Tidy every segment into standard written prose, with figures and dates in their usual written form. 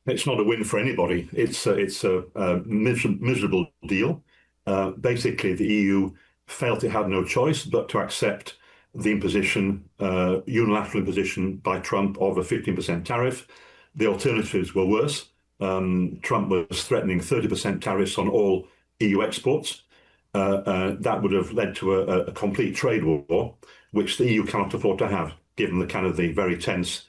It's not a win for anybody. It's a miserable deal. Basically, the EU felt it had no choice but to accept the unilateral imposition by Trump of a 15% tariff. The alternatives were worse. Trump was threatening 30% tariffs on all EU exports. That would have led to a complete trade war, which the EU cannot afford to have, given the very tense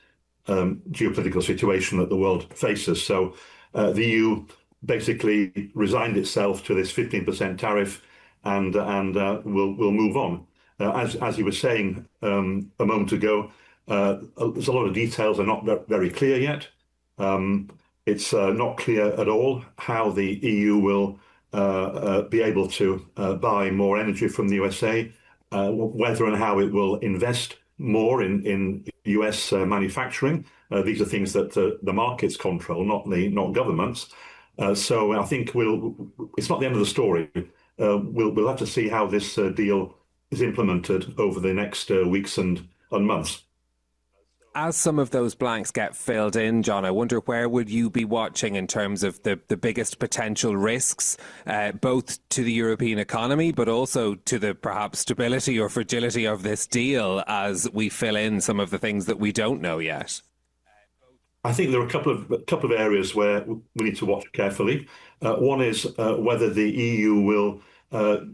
geopolitical situation that the world faces. So the EU basically resigned itself to this 15% tariff and will move on. As you were saying a moment ago, there's a lot of details are not very clear yet. It's not clear at all how the EU will be able to buy more energy from the USA, whether and how it will invest more in US manufacturing. These are things that the markets control, not governments. So I think it's not the end of the story. We'll have to see how this deal is implemented over the next weeks and months. As some of those blanks get filled in, John, I wonder where would you be watching in terms of the biggest potential risks, both to the European economy, but also to the perhaps stability or fragility of this deal as we fill in some of the things that we don't know yet? I think there are a couple of areas where we need to watch carefully. One is whether the EU will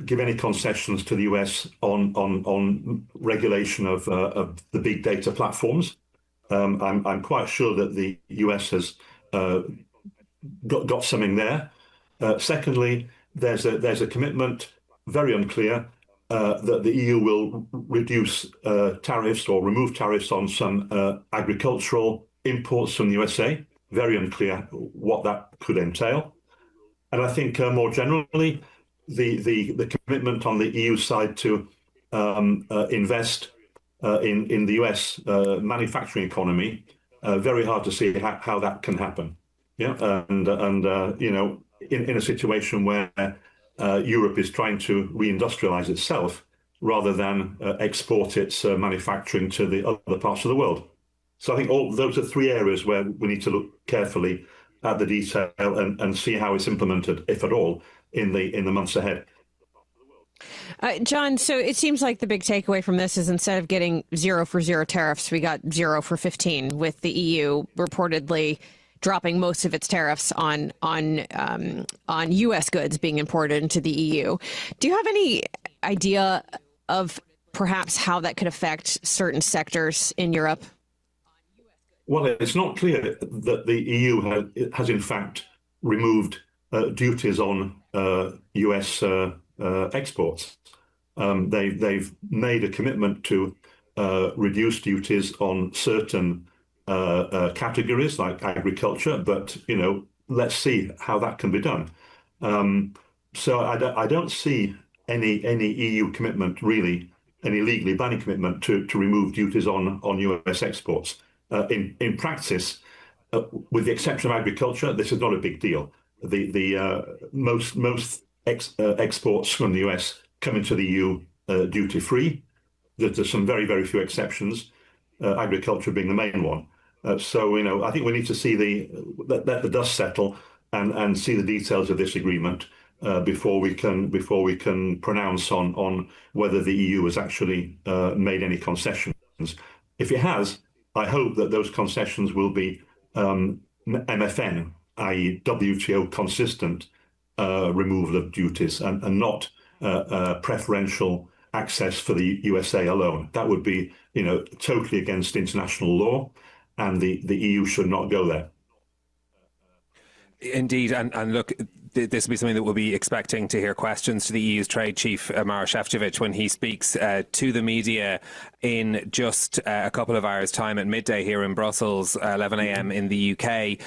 give any concessions to the US on regulation of the big data platforms. I'm quite sure that the US has got something there. Secondly, there's a commitment, very unclear, that the EU will reduce tariffs or remove tariffs on some agricultural imports from the USA. Very unclear what that could entail. And I think more generally, the commitment on the EU side to invest in the US manufacturing economy, very hard to see how that can happen. Yeah, and in a situation where Europe is trying to reindustrialize itself rather than export its manufacturing to the other parts of the world. So I think all those are three areas where we need to look carefully at the detail and see how it's implemented, if at all, in the months ahead. John, so it seems like the big takeaway from this is instead of getting 0 for 0 tariffs, we got 0 for 15, with the EU reportedly dropping most of its tariffs on U.S. goods being imported into the EU. Do you have any idea of perhaps how that could affect certain sectors in Europe? Well, it's not clear that the EU has in fact removed duties on US exports. They've made a commitment to reduce duties on certain categories like agriculture, but let's see how that can be done. So I don't see any EU commitment, really, any legally binding commitment to remove duties on US exports. In practice, with the exception of agriculture, this is not a big deal. Most exports from the US come into the EU duty free. There's some very few exceptions, agriculture being the main one. So I think we need to let the dust settle and see the details of this agreement before we can pronounce on whether the EU has actually made any concessions. If it has, I hope that those concessions will be MFN, i.e. WTO consistent removal of duties and not preferential access for the USA alone. That would be, totally against international law, and the EU should not go there. Indeed, and look, this will be something that we'll be expecting to hear questions to the EU's trade chief, Maroš Šefčovič, when he speaks to the media in just a couple of hours' time at midday here in Brussels, 11 a.m. in the UK.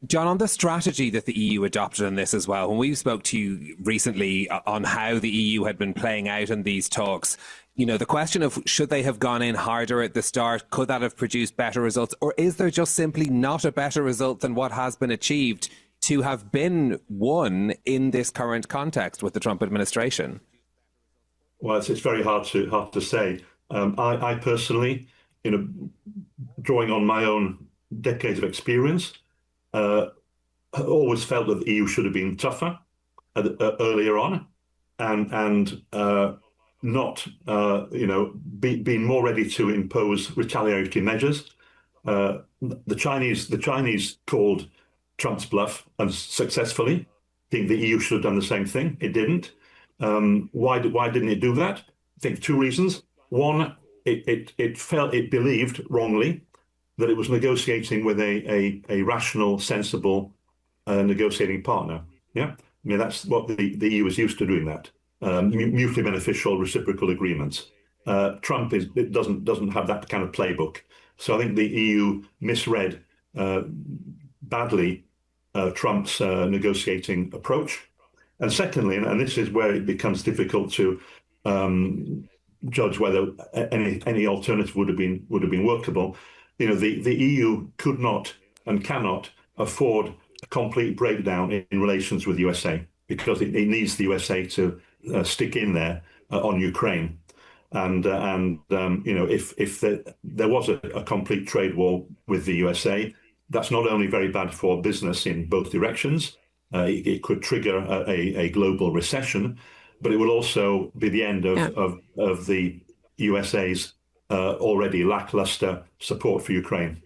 John, on the strategy that the EU adopted on this as well, when we spoke to you recently on how the EU had been playing out in these talks, the question of should they have gone in harder at the start, could that have produced better results, or is there just simply not a better result than what has been achieved to have been won in this current context with the Trump administration? Well, it's very hard to say. I personally, drawing on my own decades of experience, always felt that the EU should have been tougher earlier on, and not being more ready to impose retaliatory measures. The Chinese called Trump's bluff unsuccessfully. I think the EU should have done the same thing. It didn't. Why didn't it do that? I think two reasons. One, it believed wrongly that it was negotiating with a rational, sensible negotiating partner. Yeah, I mean that's what the EU is used to doing, that mutually beneficial reciprocal agreements. Trump doesn't have that kind of playbook. So I think the EU misread badly Trump's negotiating approach. And secondly, and this is where it becomes difficult to judge whether any alternative would have been workable. The EU could not and cannot afford a complete breakdown in relations with the USA, because it needs the USA to stick in there on Ukraine. And if there was a complete trade war with the USA, that's not only very bad for business in both directions. It could trigger a global recession, but it will also be the end of the USA's already lackluster support for Ukraine.